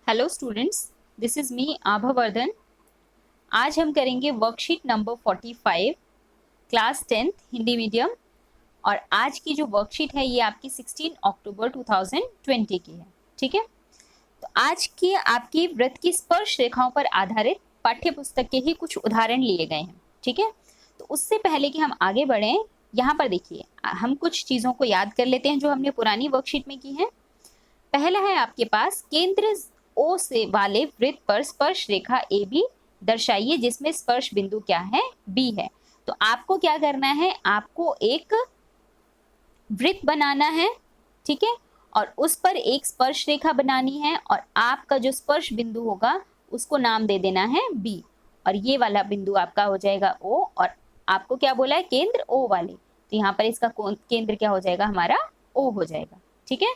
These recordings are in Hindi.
Hello students, this is me Abhavardhan. आज हम करेंगे worksheet number 45 class 10th Hindi medium. और आज की जो वर्कशीट है ये आपकी 16 अक्टूबर 2020 की है। ठीक है, तो आज की आपकी वृत्त की स्पर्श रेखाओं पर आधारित पाठ्य पुस्तक के ही कुछ उदाहरण लिए गए हैं। ठीक है, तो उससे पहले कि हम आगे बढ़ें, यहाँ पर देखिए हम कुछ चीज़ों को याद कर लेते हैं जो हमने पुरानी वर्कशीट में की है। पहला है आपके पास केंद्र ओ से वाले वृत्त पर स्पर्श रेखा ए बी दर्शाइए जिसमें स्पर्श बिंदु क्या है, बी है। तो आपको क्या करना है, आपको एक वृत्त बनाना है। ठीक है, और उस पर एक स्पर्श रेखा बनानी है और आपका जो स्पर्श बिंदु होगा उसको नाम दे देना है बी। और ये वाला बिंदु आपका हो जाएगा ओ, और आपको क्या बोला है, केंद्र ओ वाले, तो यहाँ पर इसका केंद्र क्या हो जाएगा, हमारा ओ हो जाएगा। ठीक है,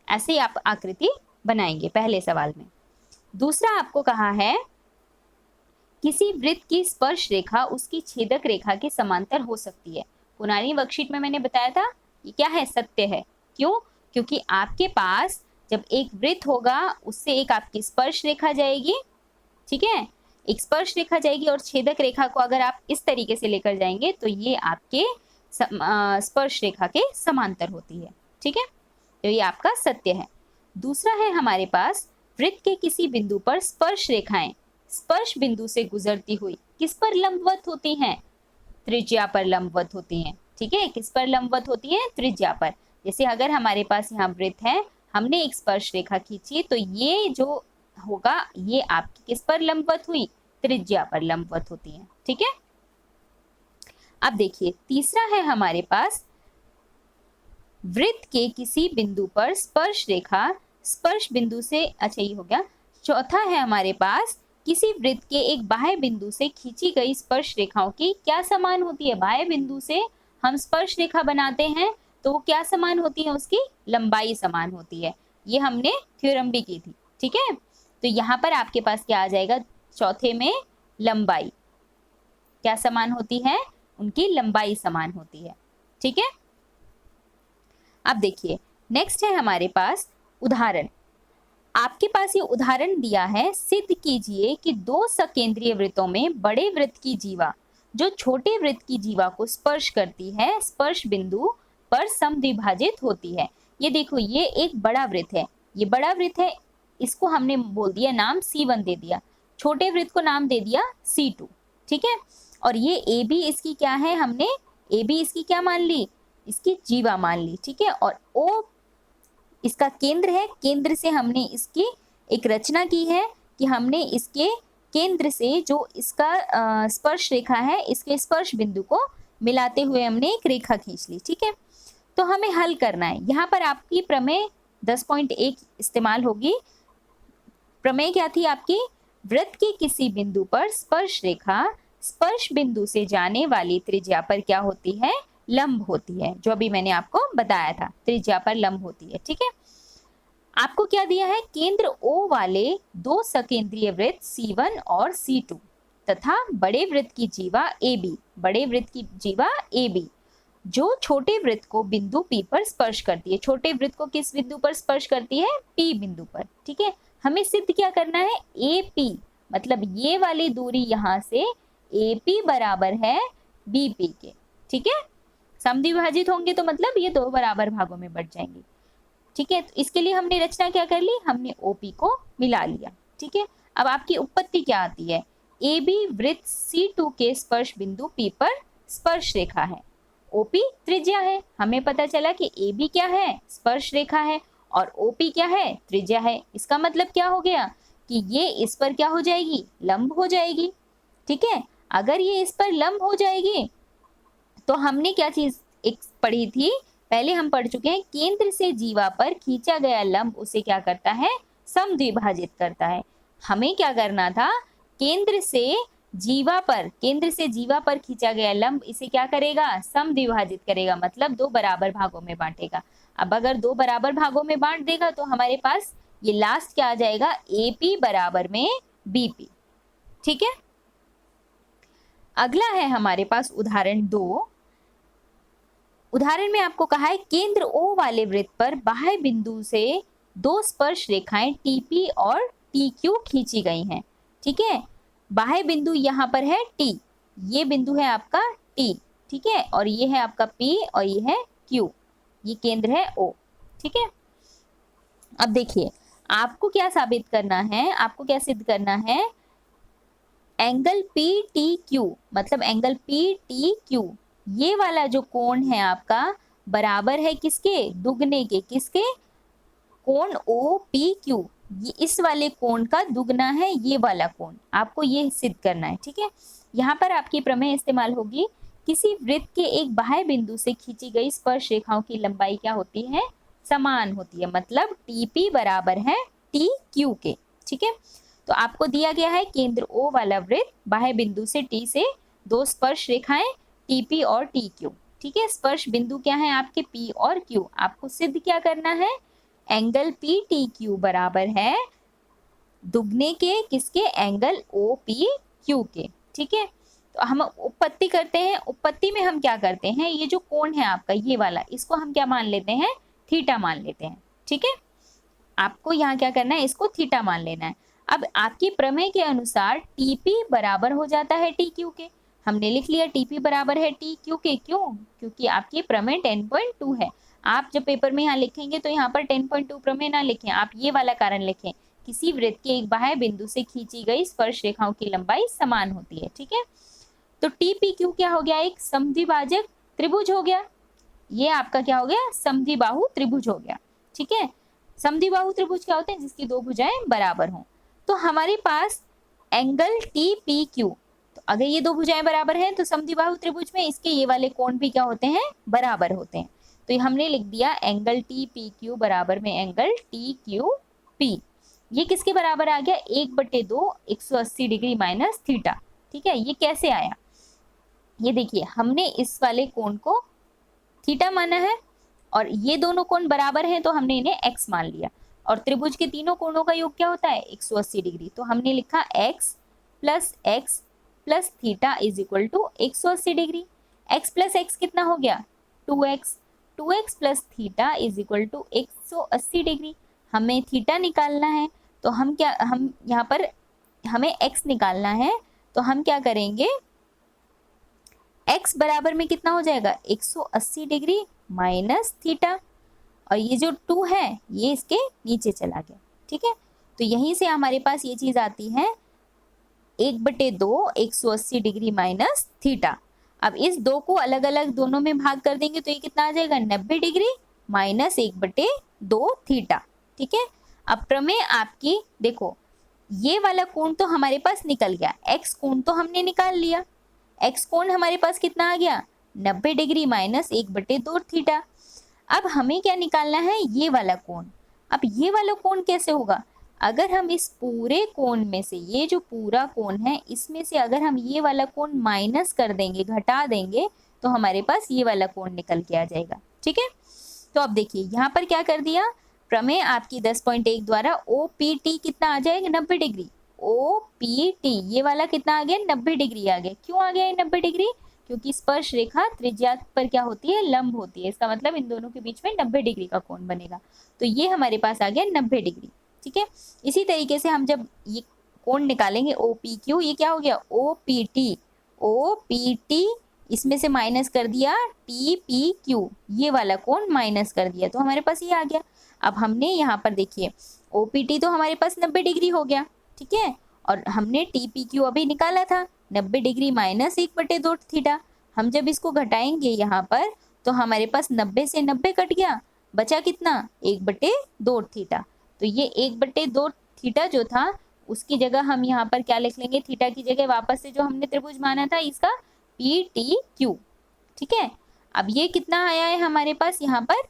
ऐसे ही आप आकृति बनाएंगे पहले सवाल में। दूसरा आपको कहा है किसी वृत्त की स्पर्श रेखा उसकी छेदक रेखा के समांतर हो सकती है। पुरानी वर्कशीट में मैंने बताया था ये क्या है, सत्य है। क्यों? क्योंकि आपके पास जब एक वृत्त होगा उससे एक आपकी स्पर्श रेखा जाएगी। ठीक है, एक स्पर्श रेखा जाएगी और छेदक रेखा को अगर आप इस तरीके से लेकर जाएंगे तो ये आपके स्पर्श रेखा के समांतर होती है। ठीक है, तो ये आपका सत्य है। दूसरा है हमारे पास वृत्त के किसी बिंदु पर स्पर्श रेखाएं स्पर्श बिंदु से गुजरती हुई किस पर लंबवत होती हैं, त्रिज्या पर लंबवत होती हैं। ठीक है, किस पर लंबवत होती हैं, त्रिज्या पर। जैसे अगर हमारे पास यहाँ वृत्त है, हमने एक स्पर्श रेखा खींची तो ये जो होगा ये आपकी किस पर लंबवत हुई, त्रिज्या पर लंबवत होती है। ठीक है, अब देखिए तीसरा है हमारे पास वृत्त के किसी बिंदु पर स्पर्श रेखा स्पर्श बिंदु से, अच्छा ये हो गया। चौथा है हमारे पास किसी वृत्त के एक बाह्य बिंदु से खींची गई स्पर्श रेखाओं की क्या समान होती है। बाह्य बिंदु से हम स्पर्श रेखा बनाते हैं तो वो क्या समान होती है, उसकी लंबाई समान होती है। ये हमने थ्योरम भी की थी। ठीक है, तो यहाँ पर आपके पास क्या आ जाएगा, चौथे में लंबाई क्या समान होती है, उनकी लंबाई समान होती है। ठीक है, अब देखिए नेक्स्ट है हमारे पास उदाहरण। आपके पास ये उदाहरण दिया है, सिद्ध कीजिए कि दो सकेंद्रीय वृत्तों में बड़े वृत्त की जीवा जो छोटे वृत्त की जीवा को स्पर्श करती है स्पर्श बिंदु पर समद्विभाजित होती है। ये देखो ये एक बड़ा वृत्त है, ये बड़ा वृत्त है, इसको हमने बोल दिया नाम C1 दे दिया, छोटे वृत्त को नाम दे दिया C2। ठीक है, और ये ए बी इसकी क्या है, हमने ए बी इसकी क्या मान ली, इसकी जीवा मान ली। ठीक है, और ओ इसका केंद्र है, केंद्र से हमने इसकी एक रचना की है कि हमने इसके केंद्र से जो इसका स्पर्श रेखा है इसके स्पर्श बिंदु को मिलाते हुए हमने एक रेखा खींच ली। ठीक है, तो हमें हल करना है। यहाँ पर आपकी प्रमेय 10.1 इस्तेमाल होगी। प्रमेय क्या थी आपकी, वृत्त के किसी बिंदु पर स्पर्श रेखा स्पर्श बिंदु से जाने वाली त्रिज्या पर क्या होती है, लंब होती है। जो अभी मैंने आपको बताया था, त्रिज्या पर लंब होती है। ठीक है, आपको क्या दिया है, केंद्र O वाले दो सकेंद्रीय वृत्त C1 और C2 तथा बड़े वृत्त की जीवा AB, बड़े वृत्त की जीवा AB जो छोटे वृत्त को बिंदु P पर स्पर्श करती है। छोटे वृत्त को किस बिंदु पर स्पर्श करती है, P बिंदु पर। ठीक है, हमें सिद्ध क्या करना है, AP मतलब ये वाली दूरी यहाँ से AP बराबर है BP के। ठीक है, समद्विभाजित होंगे तो मतलब ये दो बराबर भागों में बट जाएंगे। ठीक है, तो इसके लिए हमने रचना क्या कर ली, हमने OP को मिला लिया। ठीक है, अब आपकी उत्पत्ति क्या आती है, AB वृत्त C2 के स्पर्श बिंदु P पर स्पर्श रेखा है, OP त्रिज्या है। हमें पता चला कि AB क्या है, स्पर्श रेखा है, और OP क्या है, त्रिज्या है। इसका मतलब क्या हो गया कि ये इस पर क्या हो जाएगी, लंब हो जाएगी। ठीक है, अगर ये इस पर लंब हो जाएगी तो हमने क्या चीज एक पढ़ी थी, पहले हम पढ़ चुके हैं, केंद्र से जीवा पर खींचा गया लंब उसे क्या करता है, समद्विभाजित करता है। हमें क्या करना था, केंद्र से जीवा पर खींचा गया लंब इसे क्या करेगा, समद्विभाजित करेगा, मतलब दो बराबर भागों में बांटेगा। अब अगर दो बराबर भागों में बांट देगा तो हमारे पास ये लास्ट क्या आ जाएगा, AP बराबर में BP। ठीक है, अगला है हमारे पास उदाहरण 2। उदाहरण में आपको कहा है केंद्र O वाले वृत्त पर बाह्य बिंदु से दो स्पर्श रेखाएं टीपी और टी क्यू खींची गई हैं। ठीक है, बाह्य बिंदु यहाँ पर है टी, ये बिंदु है आपका टी, ठीक है, और ये है आपका पी और ये है क्यू, ये केंद्र है ओ। ठीक है, अब देखिए आपको क्या साबित करना है, आपको क्या सिद्ध करना है, एंगल पी टी क्यू, मतलब एंगल पी टी क्यू ये वाला जो कोण है आपका बराबर है किसके, दुगने के, किसके, कोण ओ पी क्यू, ये इस वाले कोण का दुगना है ये वाला कोण, आपको ये सिद्ध करना है। ठीक है, यहाँ पर आपकी प्रमेय इस्तेमाल होगी, किसी वृत्त के एक बाह्य बिंदु से खींची गई स्पर्श रेखाओं की लंबाई क्या होती है, समान होती है, मतलब टीपी बराबर है टी क्यू के। ठीक है, तो आपको दिया गया है केंद्र ओ वाला वृत्त, बाह्य बिंदु से टी से दो स्पर्श रेखाएं टीपी और टी क्यू। ठीक है, स्पर्श बिंदु क्या है आपके पी और क्यू, आपको सिद्ध क्या करना है, एंगल पी टी क्यू बराबर है दुगने के किसके, एंगल ओ पी क्यू के। ठीक है, तो हम उपपत्ति करते हैं, उपपत्ति में हम क्या करते हैं, ये जो कोण है आपका ये वाला, इसको हम क्या मान लेते हैं, थीटा मान लेते हैं। ठीक है, आपको यहाँ क्या करना है, इसको थीटा मान लेना है। अब आपकी प्रमेय के अनुसार टीपी बराबर हो जाता है टी क्यू के, हमने लिख लिया टीपी बराबर है टी क्यू के, क्यों, क्योंकि आपकी प्रमेय 10.2 है। आप जब पेपर में यहाँ लिखेंगे तो यहाँ पर 10.2 प्रमेय ना लिखें, आप ये वाला कारण लिखें, किसी वृत्त के एक बाह्य बिंदु से खींची गई स्पर्श रेखाओं की लंबाई समान होती है। ठीक है, तो टी क्यू क्या हो गया, एक समद्विभाजक त्रिभुज हो गया, ये आपका क्या हो गया, समद्विबाहु त्रिभुज हो गया। ठीक है, समद्विबाहु त्रिभुज क्या होते हैं, जिसकी दो भुजाएं बराबर हों। तो हमारे पास एंगल टी पी क्यू, तो अगर ये दो भुजाएं बराबर हैं तो समद्विबाहु त्रिभुज में इसके ये वाले कोण भी क्या होते हैं, बराबर होते हैं। तो हमने लिख दिया एंगल टी पी क्यू बराबर में एंगल टी क्यू पी, ये किसके बराबर आ गया, 1/2 180 डिग्री माइनस थीटा। ठीक है, ये कैसे आया, ये देखिए हमने इस वाले कोण को थीटा माना है और ये दोनों कोण बराबर हैं तो हमने इन्हें x मान लिया, और त्रिभुज के तीनों कोणों का योग क्या होता है, 180 डिग्री, तो हमने लिखा x plus theta is equal to 180 degree. x plus x कितना हो गया, 2x plus theta is equal to 180 degree. हमें थीटा निकालना है, तो हम यहाँ पर हमें x निकालना है, तो हम क्या करेंगे, x बराबर में कितना हो जाएगा, 180 डिग्री माइनस थीटा, और ये जो 2 है ये इसके नीचे चला गया। ठीक है, तो यहीं से हमारे पास ये चीज आती है 1/2 180 डिग्री माइनस थीटा। अब इस 2 को अलग अलग दोनों में भाग कर देंगे तो ये कितना आ जाएगा, 90 डिग्री माइनस 1/2 थीटा। ठीक है, अब प्रमेय आपकी देखो, ये वाला कोण तो हमारे पास निकल गया, x कोण तो हमने निकाल लिया, x कोण हमारे पास कितना आ गया, 90 डिग्री माइनस 1/2 थीटा। अब हमें क्या निकालना है, ये वाला कोण। अब ये वाला कोण कैसे होगा, अगर हम इस पूरे कोण में से, ये जो पूरा कोण है इसमें से अगर हम ये वाला कोण माइनस कर देंगे, घटा देंगे, तो हमारे पास ये वाला कोण निकल के आ जाएगा। ठीक है, तो अब देखिए यहाँ पर क्या कर दिया, प्रमेय आपकी 10.1 द्वारा ओ पी टी कितना आ जाएगा, 90 डिग्री, ओ पी टी ये वाला कितना आ गया, 90 डिग्री आ गया। क्यों आ गया ये 90 डिग्री, क्योंकि स्पर्श रेखा त्रिज्या पर क्या होती है, लंब होती है, इसका मतलब इन दोनों के बीच में 90 डिग्री का कोण बनेगा, तो ये हमारे पास आ गया 90 डिग्री। ठीक है, इसी तरीके से हम जब ये कोण निकालेंगे ओ पी क्यू, ये क्या हो गया, ओ पी टी इसमें से माइनस कर दिया टी पी क्यू, ये वाला कोण माइनस कर दिया, तो हमारे पास ये आ गया। अब हमने यहाँ पर देखिए ओ पी टी तो हमारे पास 90 डिग्री हो गया। ठीक है, और हमने टी पी क्यू अभी निकाला था 90 डिग्री माइनस 1/2 थीटा। हम जब इसको घटाएंगे यहाँ पर तो हमारे पास 90 से 90 कट गया, बचा कितना, 1/2 थीटा। तो ये 1/2 थीटा जो था उसकी जगह हम यहाँ पर क्या लिख लेंगे, थीटा की जगह वापस से जो हमने त्रिभुज माना था इसका पी टी क्यू। ठीक है, अब ये कितना आया है हमारे पास, यहाँ पर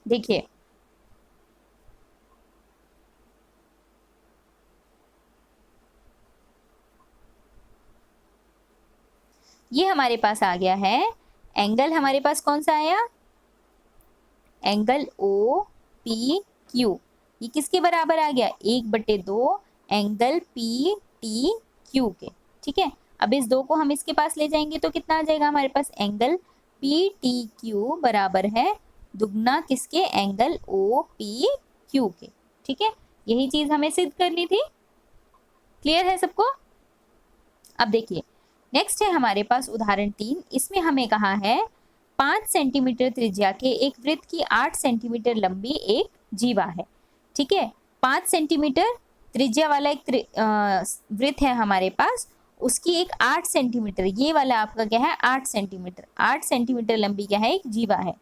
देखिए ये हमारे पास आ गया है, एंगल हमारे पास कौन सा आया, एंगल ओ पी क्यू, ये किसके बराबर आ गया, 1/2 एंगल पी टी क्यू के। ठीक है, अब इस 2 को हम इसके पास ले जाएंगे तो कितना आ जाएगा हमारे पास, एंगल पी टी क्यू बराबर है दुगना किसके, एंगल ओ पी क्यू के। ठीक है, यही चीज हमें सिद्ध करनी थी। क्लियर है सबको? अब देखिए नेक्स्ट है हमारे पास उदाहरण 3। इसमें हमें कहा है 5 सेंटीमीटर त्रिज्या के एक वृत्त की 8 सेंटीमीटर लंबी एक जीवा है। ठीक है, 5 सेंटीमीटर त्रिज्या वाला एक वृत्त है हमारे पास, उसकी एक 8 सेंटीमीटर, ये वाला आपका क्या है 8 सेंटीमीटर, 8 सेंटीमीटर लंबी क्या है एक जीवा है।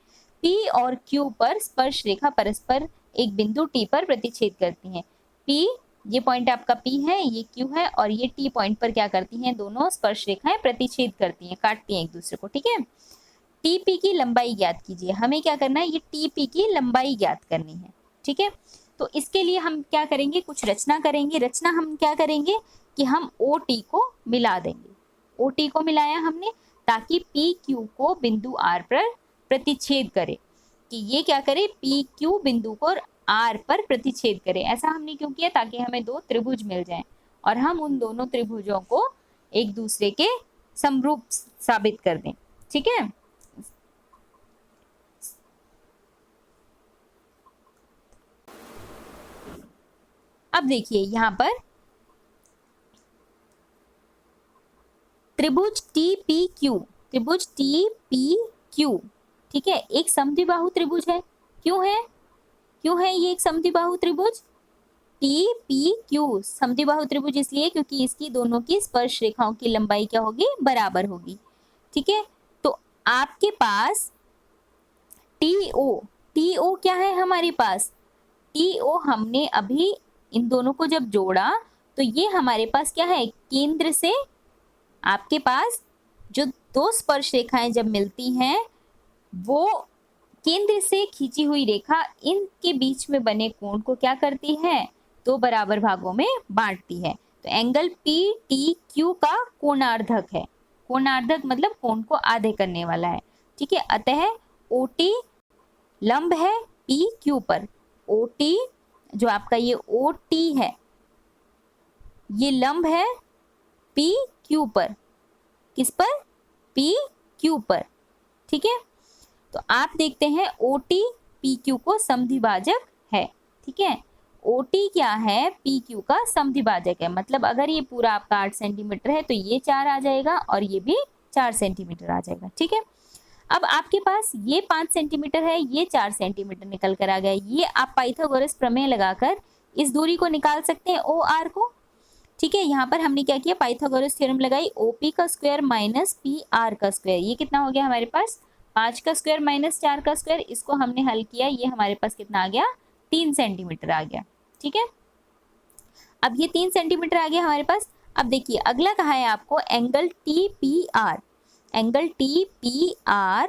P और Q पर स्पर्श रेखा परस्पर एक बिंदु T पर प्रतिच्छेद करती हैं। P, ये पॉइंट आपका P है, ये Q है, और ये T पॉइंट पर क्या करती हैं, दोनों स्पर्श रेखाएं प्रतिच्छेद करती हैं, काटती हैं एक दूसरे को। ठीक है, TP की लंबाई ज्ञात कीजिए। हमें क्या करना है, ये TP की लंबाई ज्ञात करनी है। ठीक है, तो इसके लिए हम क्या करेंगे, कुछ रचना करेंगे। रचना हम क्या करेंगे कि हम OT को मिला देंगे। OT को मिलाया हमने ताकि PQ को बिंदु R पर प्रतिच्छेद करे, कि ये क्या करे, PQ बिंदु को R पर प्रतिच्छेद करे। ऐसा हमने क्यों किया, ताकि हमें दो त्रिभुज मिल जाएं और हम उन दोनों त्रिभुजों को एक दूसरे के समरूप साबित कर दें। ठीक है, अब देखिए यहाँ पर त्रिभुज TPQ, त्रिभुज TPQ, ठीक है, एक समद्विबाहु त्रिभुज है। क्यों है, क्यों है ये एक समद्विबाहु त्रिभुज? TPQ समद्विबाहु त्रिभुज इसलिए क्योंकि इसकी दोनों की स्पर्श रेखाओं की लंबाई क्या होगी, बराबर होगी। ठीक है, तो आपके पास TO क्या है हमारे पास, TO हमने अभी इन दोनों को जब जोड़ा तो ये हमारे पास क्या है, केंद्र से आपके पास जो दो स्पर्श रेखाएं जब मिलती हैं वो केंद्र से खींची हुई रेखा इनके बीच में बने कोण को क्या करती है, दो बराबर भागों में बांटती है। तो एंगल PTQ का कोणार्धक है। कोणार्धक मतलब कोण को आधे करने वाला है। ठीक है, अतः OT लंब है PQ पर। OT जो आपका ये OT है ये लंब है PQ पर। किस पर, PQ पर। ठीक है, तो आप देखते हैं OT PQ को समद्विभाजक है। ठीक है, OT क्या है, PQ का समद्विभाजक है। मतलब अगर ये पूरा आपका 8 सेंटीमीटर है तो ये 4 आ जाएगा और ये भी 4 सेंटीमीटर आ जाएगा। ठीक है, अब आपके पास ये 5 सेंटीमीटर है, ये 4 सेंटीमीटर निकल कर आ गया। ये आप पाइथागोरस प्रमेय लगाकर इस दूरी को निकाल सकते हैं, OR को। ठीक है, यहाँ पर हमने क्या किया, पाइथागोरस थ्योरम लगाई, OP का स्क्वायर माइनस PR का स्क्वायर। ये कितना हो गया हमारे पास, 5 का स्क्वायर माइनस 4 का स्क्वायर। इसको हमने हल किया, ये हमारे पास कितना आ गया, 3 सेंटीमीटर आ गया। ठीक है, अब ये 3 सेंटीमीटर आ गया हमारे पास। अब देखिए अगला कहा है आपको angle TPR, angle TPR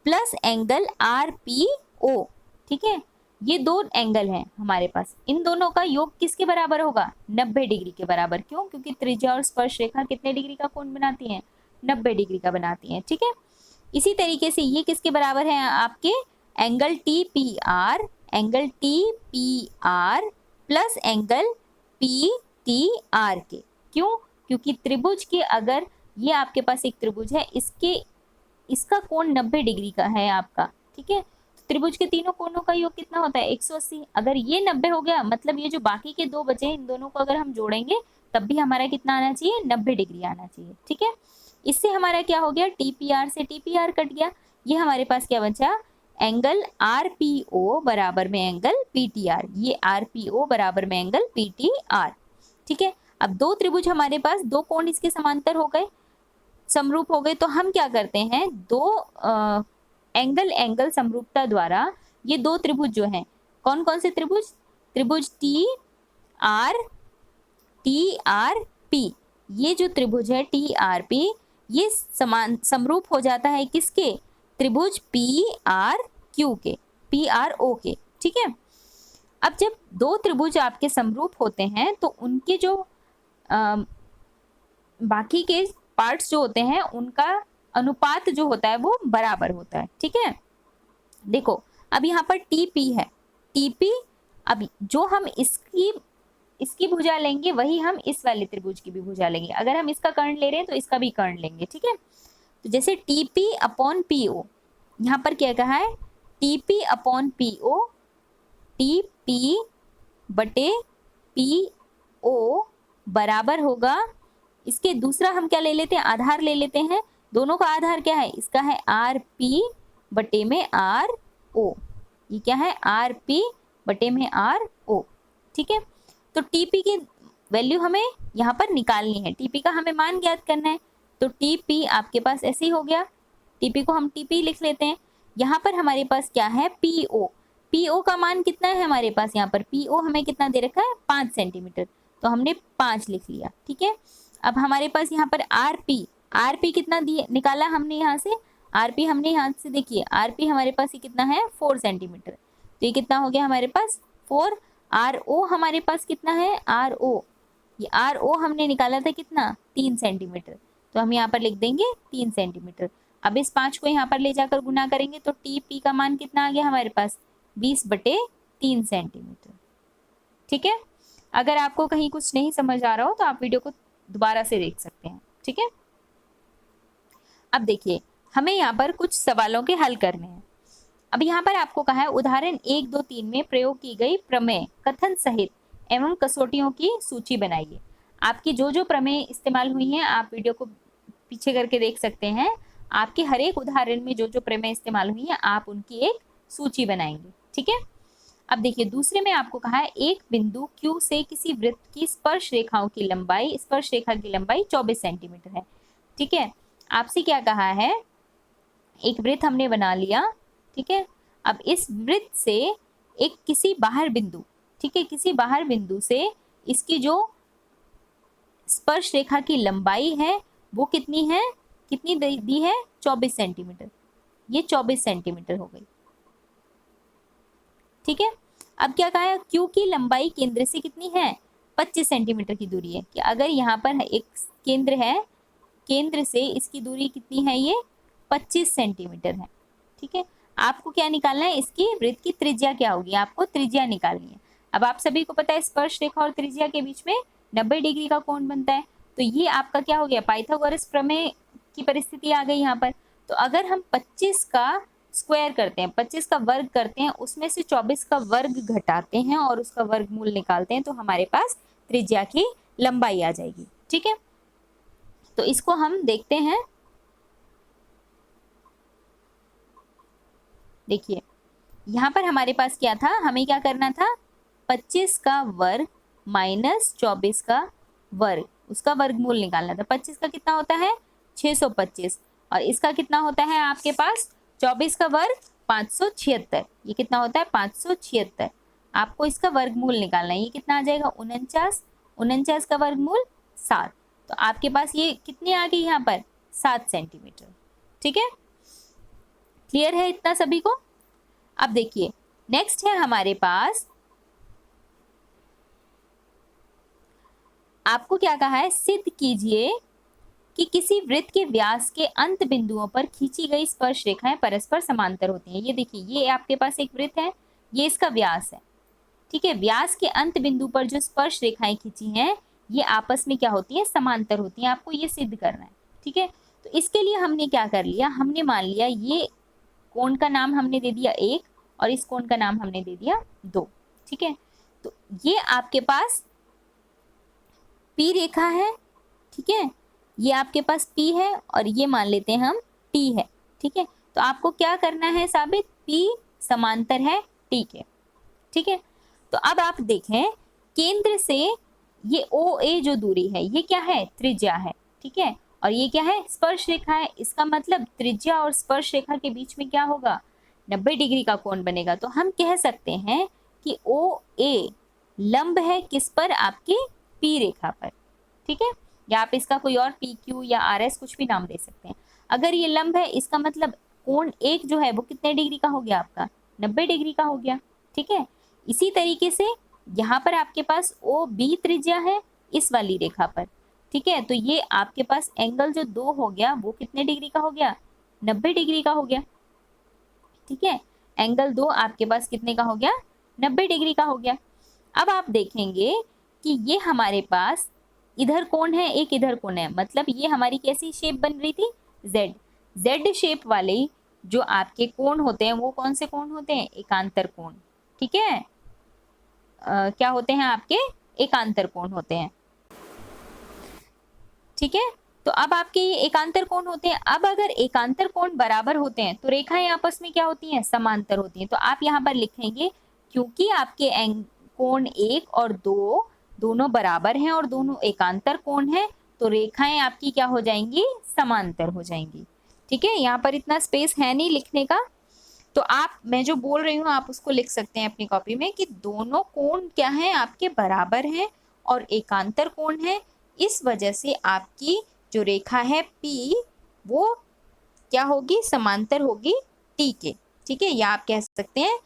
plus angle RPO। ठीक है, ये दो एंगल हैं हमारे पास, इन दोनों का योग किसके बराबर होगा, 90 डिग्री के बराबर। क्यों, क्योंकि त्रिज्या और स्पर्श रेखा कितने डिग्री का कोण बनाती हैं, 90 डिग्री का बनाती हैं। ठीक है, इसी तरीके से ये किसके बराबर है आपके, angle TPR, angle TPR plus angle PTR के। क्यों, क्योंकि त्रिभुज के, अगर ये आपके पास एक त्रिभुज है, इसका कोण 90 डिग्री का है आपका। ठीक है, त्रिभुज के तीनों कोणों का योग कितना होता है, 180। अगर ये 90 हो गया, मतलब ये जो बाकी के दो बचे हैं इन दोनों को अगर हम जोड़ेंगे तब भी हमारा कितना आना चाहिए, 90 डिग्री आना चाहिए। ठीक है, इससे हमारा क्या हो गया, TPR से TPR कट गया। ये हमारे पास क्या बचा, एंगल RPO बराबर में एंगल PTR। ये RPO बराबर में एंगल PTR। ठीक है, अब दो त्रिभुज हमारे पास, दो कोण इसके समांतर हो गए, समरूप हो गए। तो हम क्या करते हैं, दो एंगल समरूपता द्वारा ये दो त्रिभुज जो हैं, कौन कौन से त्रिभुज, त्रिभुज TRP, ये जो त्रिभुज है TRP, ये समरूप हो जाता है किसके, त्रिभुज PRQ के, PRO के। ठीक है, अब जब दो त्रिभुज आपके समरूप होते हैं तो उनके जो बाकी के पार्ट्स जो होते हैं उनका अनुपात जो होता है वो बराबर होता है। ठीक है, देखो अब यहाँ पर TP है, TP, अब जो हम इसकी भुजा लेंगे वही हम इस वाले त्रिभुज की भी भुजा लेंगे। अगर हम इसका कर्ण ले रहे हैं तो इसका भी कर्ण लेंगे। ठीक है, तो जैसे TP अपॉन PO, यहाँ पर क्या कहा है, TP upon PO, T P बटे पी ओ बराबर होगा, इसके दूसरा हम क्या ले लेते हैं, आधार ले लेते हैं। दोनों का आधार क्या है, इसका है आर पी बटे में आर ओ। ये क्या है, आर पी बटे में आर ओ। ठीक है, तो टीपी की वैल्यू हमें यहाँ पर निकालनी है, टीपी का हमें मान ज्ञात करना है। तो टीपी आपके पास ऐसे ही हो गया, टीपी को हम टीपी लिख लेते हैं। यहाँ पर हमारे पास क्या है, पीओ। पीओ का मान कितना है हमारे पास, यहाँ पर पीओ हमें कितना दे रखा है, 5 सेंटीमीटर, तो हमने 5 लिख लिया। ठीक है, अब हमारे पास यहाँ पर आरपी, आरपी कितना दिए निकाला हमने यहाँ से, आरपी हमने यहाँ से देखिए, आरपी हमारे पास ये कितना है 4 सेंटीमीटर, तो ये कितना हो गया हमारे पास 4। आर ओ हमारे पास कितना है, आर ओ, ये आर ओ हमने निकाला था कितना 3 सेंटीमीटर, तो हम यहाँ पर लिख देंगे 3 सेंटीमीटर। अब इस 5 को यहाँ पर ले जाकर गुना करेंगे तो टी पी का मान कितना आ गया हमारे पास 20/3 सेंटीमीटर। ठीक है, अगर आपको कहीं कुछ नहीं समझ आ रहा हो तो आप वीडियो को दोबारा से देख सकते हैं। ठीक है, अब देखिए हमें यहाँ पर कुछ सवालों के हल करने हैं। अब यहाँ पर आपको कहा है उदाहरण 1, 2, 3 में प्रयोग की गई प्रमेय कथन सहित एवं कसौटियों की सूची बनाइए। आपकी जो जो प्रमेय इस्तेमाल हुई हैं आप वीडियो को पीछे करके देख सकते हैं। आपके हर एक उदाहरण में जो जो प्रमेय इस्तेमाल हुई है आप उनकी एक सूची बनाएंगे। ठीक है, अब देखिए दूसरे में आपको कहा है एक बिंदु Q से किसी वृत्त की स्पर्श रेखाओं की लंबाई, स्पर्श रेखा की लंबाई 24 सेंटीमीटर है। ठीक है, आपसे क्या कहा है, एक वृत्त हमने बना लिया। ठीक है, अब इस वृत्त से एक किसी बाहर बिंदु, ठीक है, किसी बाहर बिंदु से इसकी जो स्पर्श रेखा की लंबाई है वो कितनी है, कितनी दी है 24 सेंटीमीटर, ये 24 सेंटीमीटर हो गई। ठीक है, अब क्या कहा है, क्यू की लंबाई केंद्र से कितनी है 25 सेंटीमीटर की दूरी है, कि अगर यहाँ पर एक केंद्र है, केंद्र से इसकी दूरी कितनी है, ये 25 सेंटीमीटर है। ठीक है, आपको क्या निकालना है, इसकी वृत्त की त्रिज्या क्या होगी, आपको त्रिज्या निकालनी है। अब आप सभी को पता है स्पर्श रेखा और त्रिज्या के बीच में 90 डिग्री का कोण बनता है, तो ये आपका क्या हो गया, पाइथागोरस प्रमेय की परिस्थिति आ गई यहाँ पर। तो अगर हम 25 का स्क्वायर करते हैं, 25 का वर्ग करते हैं, उसमें से 24 का वर्ग घटाते हैं और उसका वर्गमूल निकालते हैं, तो हमारे पास त्रिज्या की लंबाई आ जाएगी। ठीक है, तो इसको हम देखते हैं। देखिए यहाँ पर हमारे पास क्या था, हमें क्या करना था, 25 का वर्ग माइनस 24 का वर्ग, उसका वर्गमूल निकालना था। 25 का कितना होता है 625 और इसका कितना होता है आपके पास 24 का वर्ग 576, ये कितना होता है 576। आपको इसका वर्गमूल निकालना है, ये कितना आ जाएगा 49, 49 का वर्गमूल 7, तो आपके पास ये कितनी आ गई यहाँ पर 7 सेंटीमीटर। ठीक है, क्लियर है इतना सभी को। अब देखिए नेक्स्ट है हमारे पास, आपको क्या कहा है, सिद्ध कीजिए कि किसी वृत्त के व्यास के अंत बिंदुओं पर खींची गई स्पर्श रेखाएं परस्पर समांतर होती हैं। ये देखिए ये आपके पास एक वृत्त है, ये इसका व्यास है। ठीक है, व्यास के अंत बिंदु पर जो स्पर्श रेखाएं खींची हैं ये आपस में क्या होती है, समांतर होती हैं। आपको ये सिद्ध करना है। ठीक है, तो इसके लिए हमने क्या कर लिया, हमने मान लिया ये कोण का नाम हमने दे दिया 1 और इस कोण का नाम हमने दे दिया 2। ठीक है, तो ये आपके पास P रेखा है। ठीक है, ये आपके पास P है और ये मान लेते हैं हम T है। ठीक है, तो आपको क्या करना है साबित, P समांतर है T के। ठीक है, तो अब आप देखें केंद्र से ये OA जो दूरी है ये क्या है, त्रिज्या है। ठीक है, और ये क्या है, स्पर्श रेखा है। इसका मतलब त्रिज्या और स्पर्श रेखा के बीच में क्या होगा, 90 डिग्री का कोण बनेगा। तो हम कह सकते हैं कि OA लंब है किस पर, आपके P रेखा पर। ठीक है, या आप इसका कोई और PQ या RS कुछ भी नाम दे सकते हैं। अगर ये लंब है इसका मतलब कोण 1 जो है वो कितने डिग्री का हो गया, आपका 90 डिग्री का हो गया। ठीक है, इसी तरीके से यहाँ पर आपके पास OB त्रिज्या है इस वाली रेखा पर। ठीक है, तो ये आपके पास एंगल जो 2 हो गया वो कितने डिग्री का हो गया, 90 डिग्री का हो गया। ठीक है, एंगल 2 आपके पास कितने का हो गया, 90 डिग्री का हो गया। अब आप देखेंगे कि ये हमारे पास इधर कोण है, एक इधर कोण है, मतलब ये हमारी कैसी शेप बन रही थी, जेड शेप वाले जो आपके कोण होते हैं वो कौन से कोण होते हैं, एकांतर कोण। ठीक है, क्या होते हैं आपके एकांतर कोण होते हैं। ठीक है, तो अब आपके ये एकांतर कोण होते हैं। अब अगर एकांतर कोण बराबर होते हैं तो रेखाएं आपस में क्या होती हैं, समांतर होती हैं। तो आप यहाँ पर लिखेंगे क्योंकि आपके कोण 1 और 2 दोनों बराबर हैं और दोनों एकांतर कोण हैं, तो रेखाएं आपकी क्या हो जाएंगी, समांतर हो जाएंगी। ठीक है, यहाँ पर इतना स्पेस है नहीं लिखने का, तो आप, मैं जो बोल रही हूँ आप उसको लिख सकते हैं अपनी कॉपी में कि दोनों कोण क्या हैं, आपके बराबर हैं और एकांतर कोण है। इस वजह से आपकी जो रेखा है P वो क्या होगी, समांतर होगी T के। ठीक है, या आप कह सकते हैं,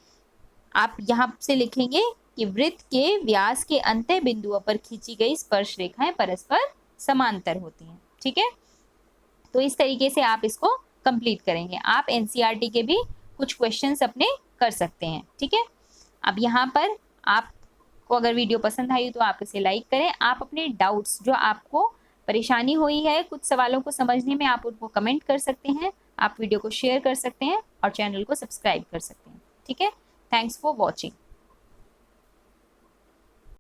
आप यहाँ से लिखेंगे कि वृत्त के व्यास के अंत्य बिंदुओं पर खींची गई स्पर्श रेखाएं परस्पर समांतर होती हैं। ठीक है, तो इस तरीके से आप इसको कंप्लीट करेंगे। आप एनसीईआरटी के भी कुछ क्वेश्चंस अपने कर सकते हैं। ठीक है, अब यहाँ पर आपको अगर वीडियो पसंद आई तो आप इसे लाइक करें। आप अपने डाउट्स, जो आपको परेशानी हुई है कुछ सवालों को समझने में, आप उनको कमेंट कर सकते हैं, आप वीडियो को शेयर कर सकते हैं और चैनल को सब्सक्राइब कर सकते हैं। ठीक है, थैंक्स फॉर वॉचिंग।